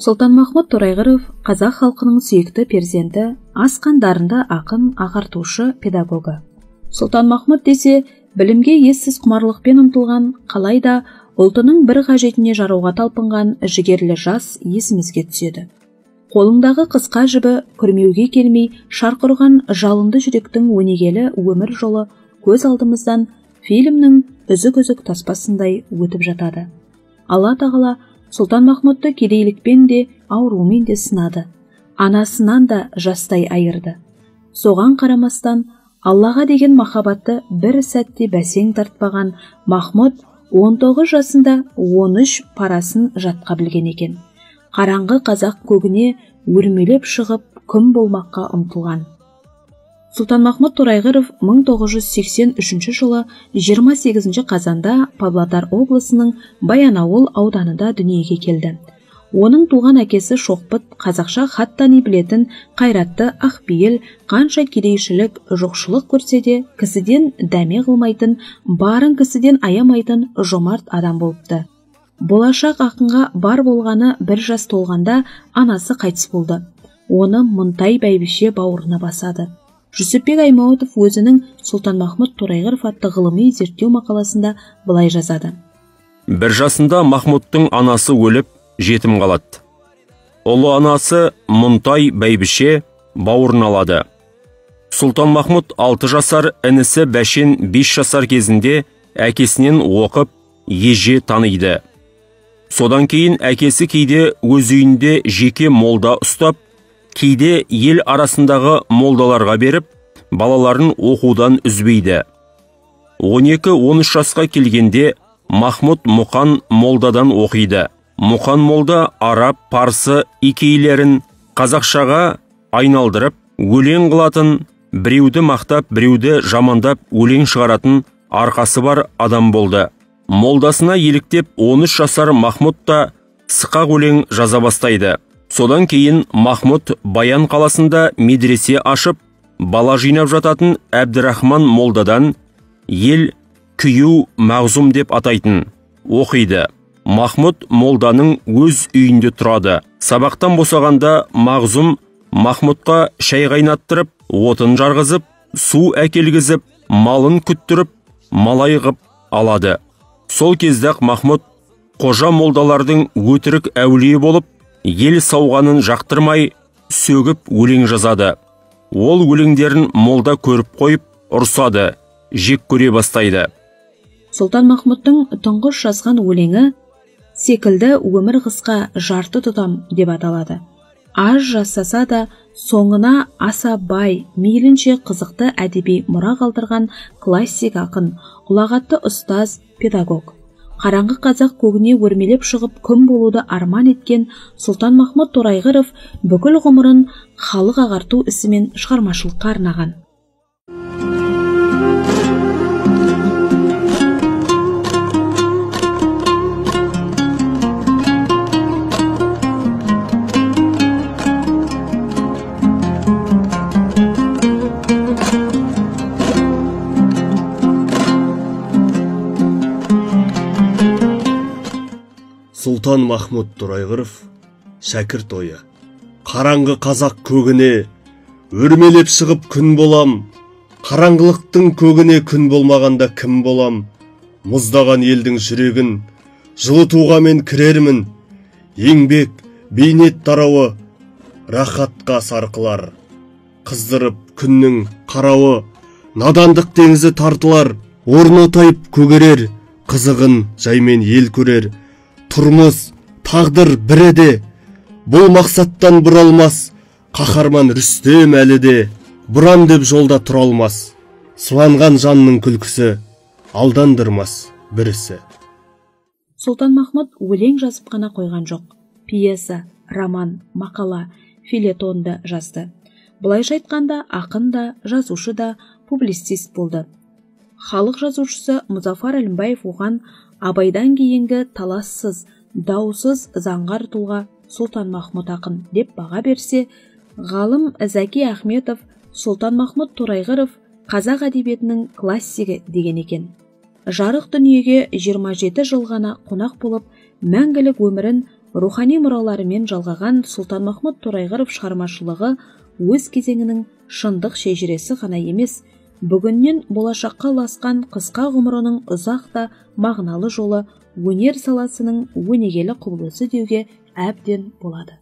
Сұлтанмахмұт Торайғыров қазақ халқының сүйікті перзенті, асқан дарынды ақын, ағартушы, педагогі. Сұлтанмахмұт десе, білімге ессіз құмарлықпен ұмтылған, қалайда ұлтының бір қажетіне жаруға талпынған жігерлі жас есімізге түседі. Қолыңдағы қысқа жібі күрмеуге келмей шарқ ұрған жалынды жүректің өнегелі өмір жолы көз алдымыздан фильмнің үзік-үзік таспасындай өтіп жатады. Алла тағала Сұлтанмахмұтты кедейлікпен де, аурумен де сынады. Анасынан да жастай айырды. Соған қарамастан, Аллаға деген махаббатты бір сәтте бәсең тартпаған Махмұт 19 жасында 13 парасын жатқа білген екен. Қараңғы қазақ көгіне өрмелеп шығып, күн болмаққа ұмтылған. Сұлтанмахмұт Торайғыров 1983 жылы 28 қазанда Павлодар облысының Баянауыл ауданында дүниеге келді. Оның туған әкесі шоқпыт, қазақша хат тани білетін, қайратты, ақпейіл, қанша кедейшілік, жоқшылық көрсе де, кісіден дәме қылмайтын, барын кісіден аямайтын жомарт адам болыпты. Болашақ ақынға бар болғаны бір жас толғанда анасы қайтыс болды. Оны Мұнтай бәйбіше бауырына басады. Жүсіпбек Аймауытов өзінің Сұлтанмахмұт Торайғыров атты ғылыми зерттеу мақаласында былай жазады. Бір жасында Махмұттың анасы өліп, жетім қалады. Ұлы анасы Мұнтай бәйбіше бауырын алады. Сұлтанмахмұт 6 жасар, інісі Бәшен 5 жасар кезінде әкесінен оқып, еже таниды. Содан кейін әкесі кейде өз үйінде жеке молда ұстап, кейде ел арасындағы молдаларға беріп, балаларын оқудан үзбейді. 12-13 жасқа келгенде Махмұт Мұқан молдадан оқиды. Мұқан молда араб, парсы икейлерін қазақшаға айналдырып, өлең қылатын, біреуді мақтап, біреуді жамандап өлең шығаратын арқасы бар адам болды. Молдасына еліктеп 13 жасар Махмұт та сықақ өлең жаза бастайды. Содан кейін Махмұт Баян қаласында медресе ашып, бала жинап жататын Әбдірахман молдадан ел күю мағзум деп атайтын оқиды. Махмұт молданың өз үйінде тұрады. Сабақтан босағанда мағзум Махмұтқа шай қайнаттырып, отын жарғызып, су әкелгізіп, малын күттіріп, малай қып алады. Сол кездақ Махмұт қожа молдалардың өтірік әулие болып, ел сауғанын жақтырмай, сөгіп өлең жазады. Ол өлеңдерін молда көріп қойып, ұрсады, жек көре бастайды. Сұлтанмахмұттың тұңғыш жазған өлеңі секілді өмір қысқа жарты тұтам деп аталады. Аз жасаса да, соңына аса бай, мейлінше қызықты әдеби мұра қалдырған классик ақын, ұлағатты ұстаз, педагог. Қараңғы қазақ көгіне өрмелеп шығып күн болуды арман еткен Сұлтанмахмұт Торайғыров бүкіл ғұмырын халық ағарту ісімен шығармашылыққа арнаған. Сұлтанмахмұт Торайғыров шәкірт ойы. Қараңғы қазақ көгіне өрмелеп шығып күн болам, қараңғылықтың көгіне күн болмағанда кім болам? Мұздаған елдің жүрегін жылытуға мен кірермін, еңбек, бейнет тарауы рахатқа сарқылар. Қыздырып күннің қарауы, надандық теңізі тартылар, орны тайып көгерер, қызығын жаймен ел көрер. Тұрмыс, тағдыр біреді, бұл мақсаттан бұралмас, қаһарман Рүстем әлі де, бұрам деп жолда тұра алмас. Сыланған жанның күлкісі алдандырмас бірісі. Сұлтанмахмұт өлең жазып қана қойған жоқ. Пьеса, роман, мақала, фельетонды жазды. Бұлайша айтқанда, ақын да, жазушы да, публицист болды. Халық жазушысы Мұзафар Әлімбаев оған Абайдан кейінгі талассыз, даусыз заңғар тұлға Сұлтанмахмұт ақын деп баға берсе, ғалым Зәки Ахметов Сұлтанмахмұт Торайғыров қазақ әдебиетінің классигі деген екен. Жарық дүниеге 27 жыл ғана қонақ болып, мәңгілік өмірін рухани мұраларымен жалғаған Сұлтанмахмұт Торайғыров шығармашылығы өз кезеңінің шындық шежіресі ғана емес, бүгіннен болашаққа ұласқан қысқа ғұмырының ұзақ та мағыналы жолы өнер саласының өнегелі құбылысы деуге әбден болады.